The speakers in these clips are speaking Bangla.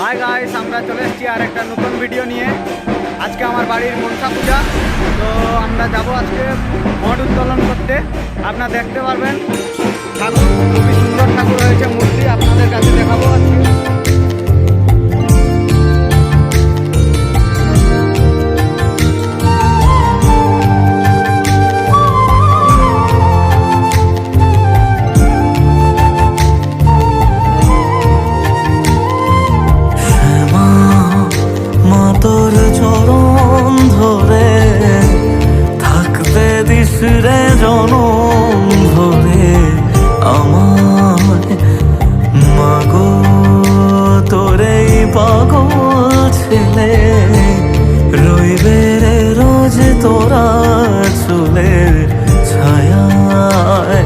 হাই গাইস, আমরা চলে এসেছি আর একটা নতুন ভিডিও নিয়ে। আজকে আমার বাড়ির মনসা পূজা, তো আমরা যাব আজকে মঠ উত্তোলন করতে। আপনারা দেখতে পারবেন ঠাকুর, খুবই সুন্দর ঠাকুর হয়েছে, মূর্তি আপনাদের কাছে দেখাবো আজকে। তোর চরণ ধরে থাকতে দিস রে জনম ধরে আমার মাগো, তোরে পাগল ছেলে রইবে রে রোজ তোরা চুলের ছায়ায়।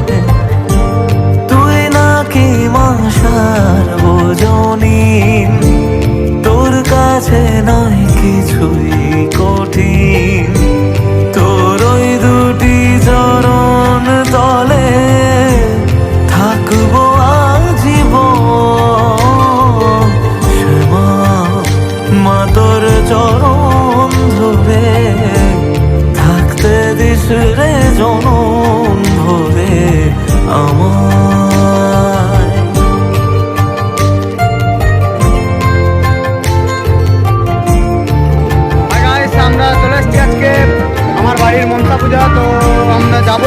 তুই নাকি মাসার বোঝনি, তোর কাছে নয় কিছুই কঠিন। তোর ওই দুটি চরণ তলে থাকবো আজীবন। শ্যামা মা তোর চরণ ধরে থাকতে দিস রে জনম ধরে আমার। আমরা চলে এসেছি আজকে আমার বাড়ির মনসা পূজা, তো আমরা যাব,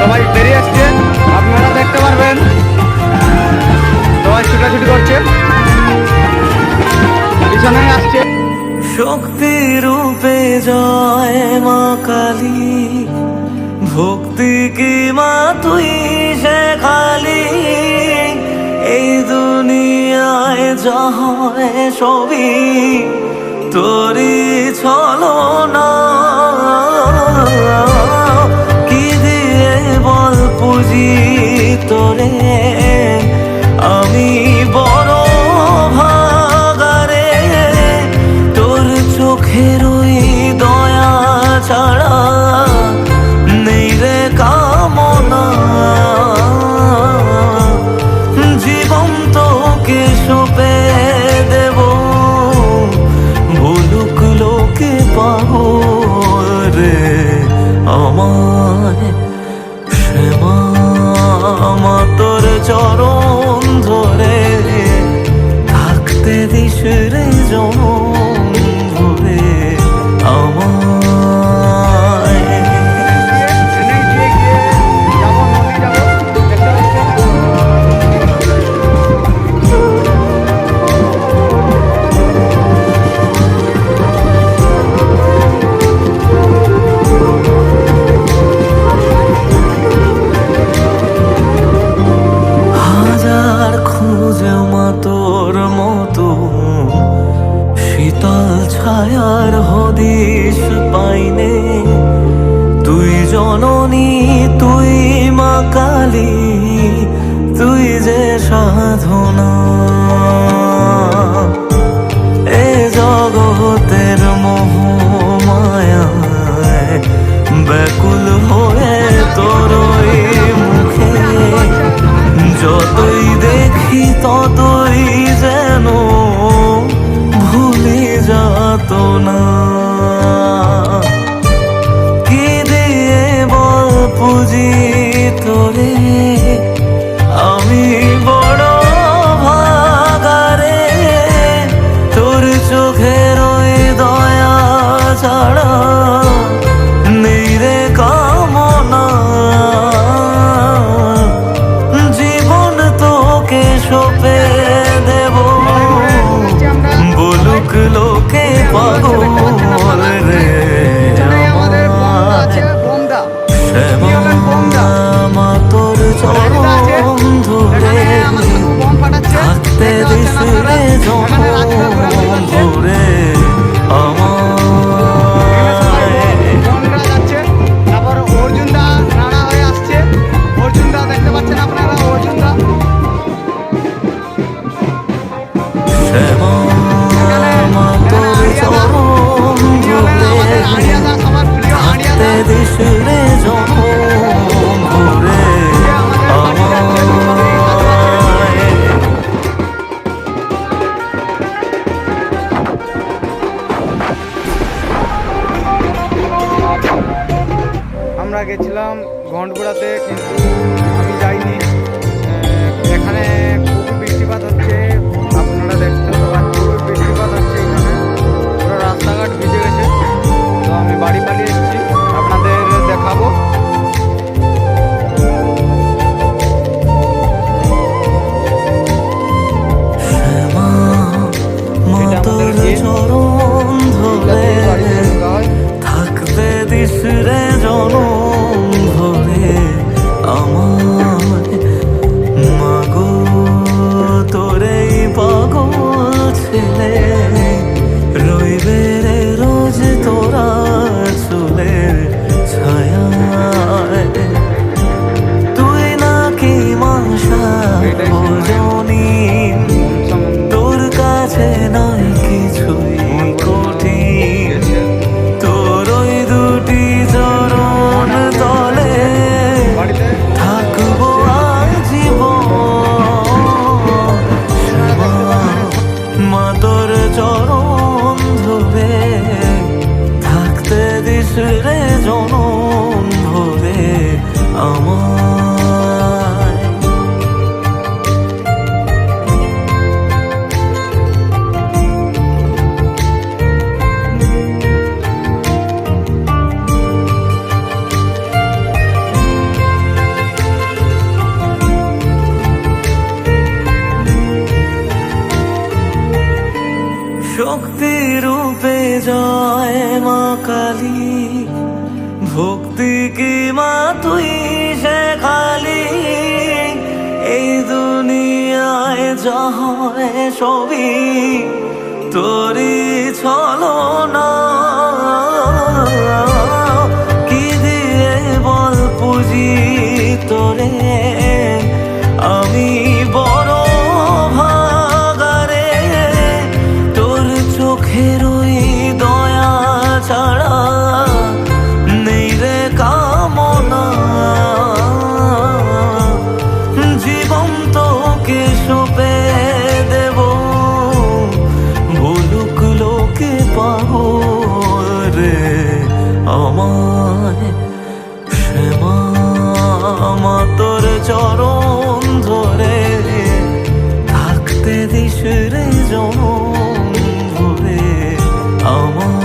সবাই বেরিয়ে আসছে, আপনারা দেখতে পারবেন সবাই ছুটাছুটি করছে, পিছনে আসছে। শক্তি রূপে জয় মা কালী, ভক্তি কি মা তুই শেখালি। এই দুনিয়ায় যা হয় সবই তোরি ছলনা, কি দিয়ে বল পুজি তোরে আমি বড় ভাগারে। তোর চোখের ওই দয়া ছাড়া নেই রে কামনা। জীবন তোকে সঁপে দেব, ভুলুক লোকে পাগল রে আমায়। শ্যামা মা তোর চরণ ধরে থাকতে দিস রে জনম ধরে আমায়। তোর মতো শীতল ছায়ার হদিশ পাইনে। তুই জননী, তুই মা কালী, তুই যে সাধনা। এ জগতের মোহ মায়ায় ব্যাকুল হয়ে তোর মুখে যতই দেখি ততই যেন ভুলে যাত না। কি দিয়ে বল পুজি তোরে আমি বড় ভাগারে। তোর চোখের ওই দয়া ছাড়া নেই রে কামনা। সপে দেব, বলুক লোকে পাগল রে শ্যামা মা তোর চরণ ধরে থাকতে দিস রে জনম ধরে আমার। তারপর অর্জুনদা নাড়া হয়ে আসছে, অর্জুনদা দেখতে পাচ্ছেন আপনারা, অর্জুনদা। শ্যামা মা তোর চরণ ধরে থাকতে দিস রে জনম ধরে আমায়। আমরা গেছিলাম ঘন্টগুড়াতে, কিন্তু আমি যাইনি। এখানে খুব বৃষ্টিপাত হচ্ছে, আপনারা দেখতে তো পাচ্ছেন খুব বৃষ্টিপাত হচ্ছে এখানে, পুরো রাস্তাঘাট ভিজে গেছে। তো আমি বাড়ি পালিয়ে এসেছি, আপনাদের দেখাবো। তোর চরণ ধরে থাকতে দিস রে জনম ধরে আমার মাগো, তোরে পাগল ছেলে রইবে রে রোজ তোরা চুলের ছায়ায়। তুই নাকি মাসা ভোজনী, তোর কাছে নাই কিছুই কঠিন, তোর ওই দুটি চরণ তলে থাকবো আজীবন। মা তোর চরণ ধরে থাকতে দিস রে জনম ধরে আমার। শক্তি রূপে জয় মা কালী, ভক্তি কি মা তুই শেখালি। এই দুনিয়ায় যা হয় সবই তোরই ছলনা, কি দিয়ে বল পুজি তোরে আমি বড় ভাগারে। তোর চোখের ওই দয়া ছাড়া নেই রে কামনা, জীবন তোকে সঁপে দেব বলুক লোকে পাগল রে আমায়। শ্যামা মা তোর চরণ ধরে থাকতে দিস রে জনম ধরে আমায়।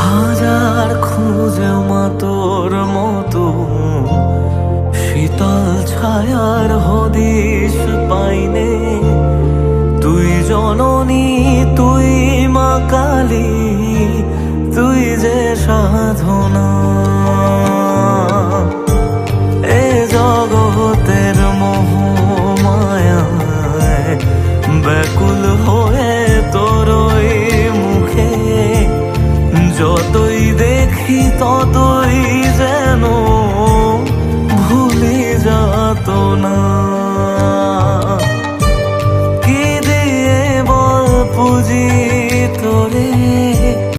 হাজার খুঁজে মা তোর মতো শীতল ছায়ার হদিশ পাইনে। তুই জননী তুই মা কালী, তুই যে সাধনা এ জগতের মোহ মায়ায় ব্যাকুল হয়ে তোর ওই মুখে যতই দেখি ততই যেন ভুলে যাত না।